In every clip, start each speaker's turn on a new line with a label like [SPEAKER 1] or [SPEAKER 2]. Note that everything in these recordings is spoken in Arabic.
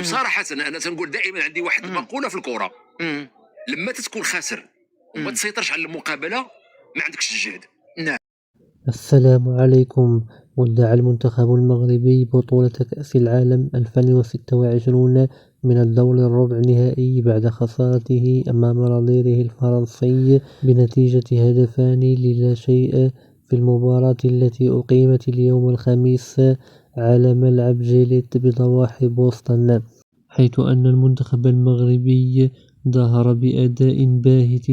[SPEAKER 1] وصراحه انا تنقول دائما عندي واحد المقوله في الكره،
[SPEAKER 2] إمم.
[SPEAKER 1] لما تكون خاسر وما تسيطرش على المقابله ما عندكش الجهد.
[SPEAKER 2] نعم.
[SPEAKER 3] السلام عليكم. ودع المنتخب المغربي بطولة كأس العالم 2026 من الدور الربع النهائي بعد خسارته أمام نظيره الفرنسي بنتيجة 2-0 في المباراة التي أقيمت اليوم الخميس على ملعب جيليت بضواحي بوسطن، حيث أن المنتخب المغربي ظهر بأداء باهت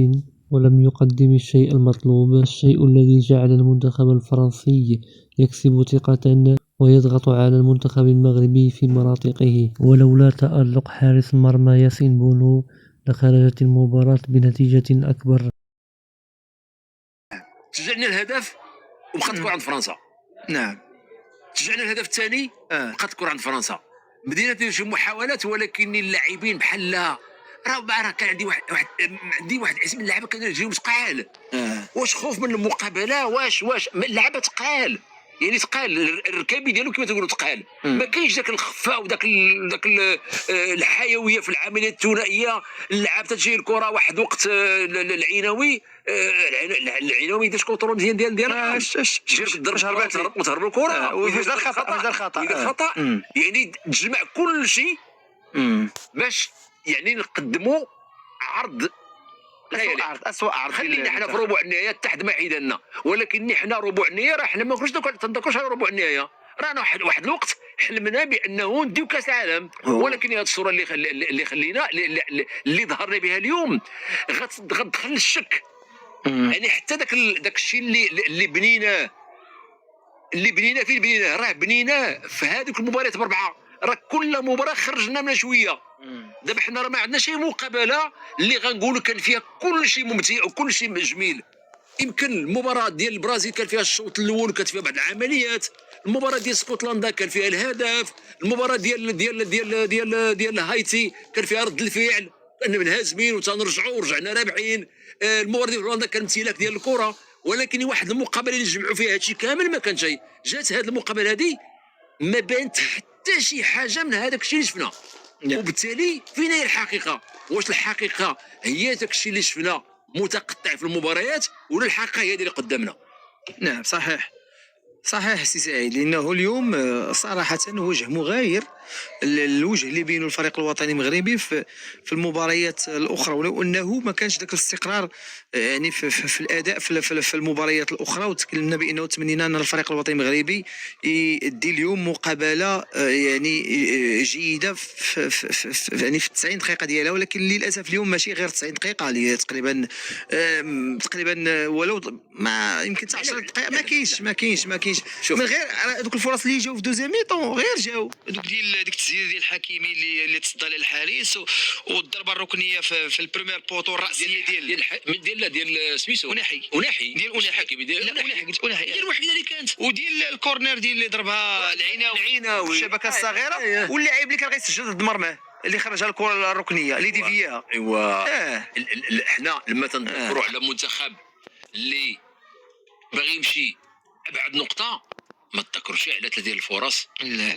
[SPEAKER 3] ولم يقدم الشيء المطلوب، الشيء الذي جعل المنتخب الفرنسي يكسب ثقة ويضغط على المنتخب المغربي في مناطقه. ولولا تألق حارس المرمى ياسين بونو لخرجت المباراة بنتيجة أكبر.
[SPEAKER 1] سجلنا الهدف وبقات الكره عند فرنسا.
[SPEAKER 2] نعم.
[SPEAKER 1] سجلنا الهدف الثاني بقات الكره عند فرنسا. بدينا نديرو شي محاولات ولكن اللاعبين بحال راه كان عندي واحد اسم اللعبه كانوا يجيو ثقال. واش خوف من المقابله؟ واش اللعبه ثقال، يعني ثقال الركابي ديالو كما تقولوا ثقال. ما كاينش داك الخفاء وداك الحيويه في العمليه الثنائيه. اللعب تجي الكره واحد وقت العينوي العينوي داش كونترول مزيان ديال تهرب الكره
[SPEAKER 2] وفاش دار خطا
[SPEAKER 1] يعني تجمع كل شيء باش يعني نقدموا عرض
[SPEAKER 2] أسوأ عرض.
[SPEAKER 1] خلينا حنا في ربع النهايه تحت ما حيدنا، ولكن حنا ربع النهايه راه حنا ما تنذكرش على ربع النهايه. رانا واحد الوقت حلمنا بانه نديو كاس العالم، ولكن هذه الصوره اللي خلينا اللي ظهرنا بها اليوم غتدخل الشك. يعني حتى داك الشيء اللي بنيناه فين بنيناه؟ راه بنيناه في هذوك المباريات باربعه. راه كل مباراه خرجنا من شويه. دابا حنا راه ما عندنا شي مقابله اللي غنقولوا كان فيها كل شيء ممتع وكل شيء جميل. يمكن المباراه ديال البرازيل كان فيها الشوط الاول وكانت فيها بعض العمليات، المباراه ديال اسكتلندا كان فيها الهدف، المباراه ديال هايتي كان فيها رد الفعل، كنا منهزمين وتنرجعوا ورجعنا رابحين. المباراه ديال هولندا كان امتلاك ديال الكره، ولكن واحد المقابله اللي جمعوا فيها هادشي كامل ما كان شيء. جات هذه المقابله هذه ما بانت حتى شي حاجه من هذاك الشيء اللي شفنا. وبالتالي فين هي الحقيقه؟ واش الحقيقه هي داك الشيء اللي شفنا متقطع في المباريات، ولا الحقيقه هي اللي قدامنا؟
[SPEAKER 2] نعم صحيح سي سعيد، لانه اليوم صراحه وجه مغاير الوجه اللي بينه الفريق الوطني المغربي في المباريات الاخرى، ولو انه ما كانش ذاك الاستقرار يعني في الاداء في المباريات الاخرى. وتكلمنا بانه تمنينا ان الفريق الوطني المغربي يدي اليوم مقابله يعني جيده يعني في 90 دقيقه ديالها، ولكن للاسف اليوم ماشي غير 90 دقيقه، اللي تقريبا ولو ما يمكن 10 دقائق ما كاينش من غير دوك الفرص اللي جاو في دوزيام ميطون، غير جاو دوك ديك التسديده ديال الحكيمي اللي تصدى للحارس، والضربه الركنيه في البريمير بوطو الراسيه
[SPEAKER 1] ديال سميتو
[SPEAKER 2] وناحي
[SPEAKER 1] الحكيمي ديال
[SPEAKER 2] الوحيده اللي كانت، وديال الكورنر ديال اللي ضربها العيناوي في الشبكه الصغيره، واللاعب اللي كان غيسجل ضد مرماه اللي خرجها الكره الركنيه اللي ديفياها.
[SPEAKER 1] حنا لما تنذكروا على منتخب اللي باغي يمشي ابعد نقطه ما تذكرش على 3 ديال الفرص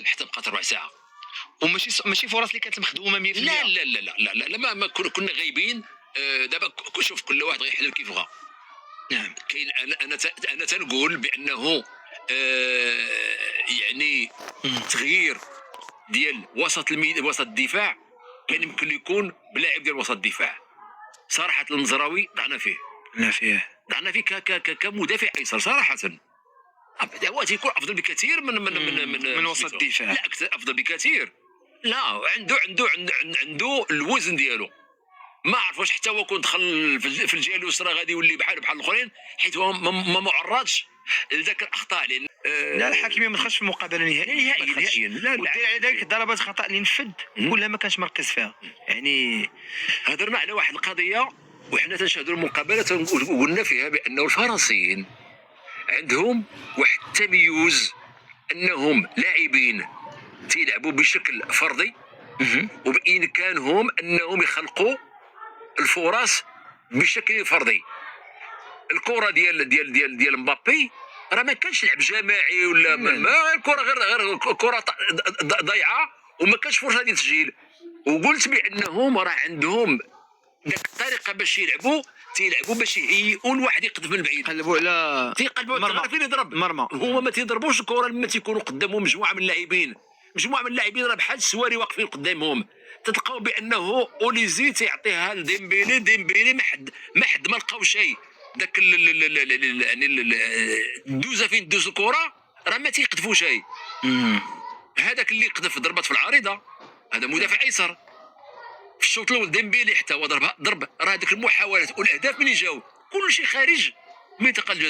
[SPEAKER 1] حتى بقات ربع ساعه،
[SPEAKER 2] وماشي فرص اللي كانت مخدومه 100%.
[SPEAKER 1] لا لا لا لا لا, لا ما كنا غايبين. دابا شوف كل واحد غيحلل كيف بغى.
[SPEAKER 2] نعم
[SPEAKER 1] كاين انا تنقول بانه يعني تغيير ديال وسط الدفاع كان يمكن يكون بلاعب ديال وسط الدفاع. صراحه المزراوي ضعنا فيه كمدافع ايسر صراحه. هو تيكون افضل بكثير من
[SPEAKER 2] وسط الدفاع.
[SPEAKER 1] لا افضل بكثير. لا عنده الوزن ديالو. ما عرف واش حتى هو كون دخل في الجهه اليسرى غادي يولي بحال الاخرين، حيت هو ما معرضش لذاك الاخطاء. لان
[SPEAKER 2] لا الحكيمي ما دخلش في المقابله نهائيا.
[SPEAKER 1] لا
[SPEAKER 2] ودليل على ذلك ضربات خطا اللي نفذ كلها ما كانش مركز فيها. يعني
[SPEAKER 1] هضرنا على واحد القضيه وحنا تنشاهدوا المقابله وقلنا فيها بانه الفرنسيين عندهم واحد التميز انهم لاعبين تيلعبوا بشكل فردي، وبامكانهم انهم يخلقوا الفرص بشكل فردي. الكره ديال مبابي راه ما كانش لعب جماعي ولا ما الكره غير كره ضايعه وما كانش فرصه ديال التسجيل. وقلت بانهم راه عندهم داك الطريقه باش تيلعبوا باش يهيئوا الواحد يقذف من بعيد،
[SPEAKER 2] قلبوا على
[SPEAKER 1] تيقلبوا
[SPEAKER 2] مرمى.
[SPEAKER 1] على فين يضرب
[SPEAKER 2] مرمى.
[SPEAKER 1] هما ما تيضربوش الكره لما تيكونوا قدامهم مجموعه من اللاعبين. راه بحال السواري واقفين قدامهم، تلقاو بانه اوليزي تيعطيها لديمبيلي ما حد ما لقاو شيء. داك يعني الدوزه فين دوز الكره راه ما تيقذفوا شيء. هذاك اللي قذف ضربات في العارضه هذا مدافع ايسر. في الشوط الاول ديمبيلي حتى هو ضرب راه هذيك المحاولات والاهداف منين جاو كل شيء خارج منطقه الجزاء.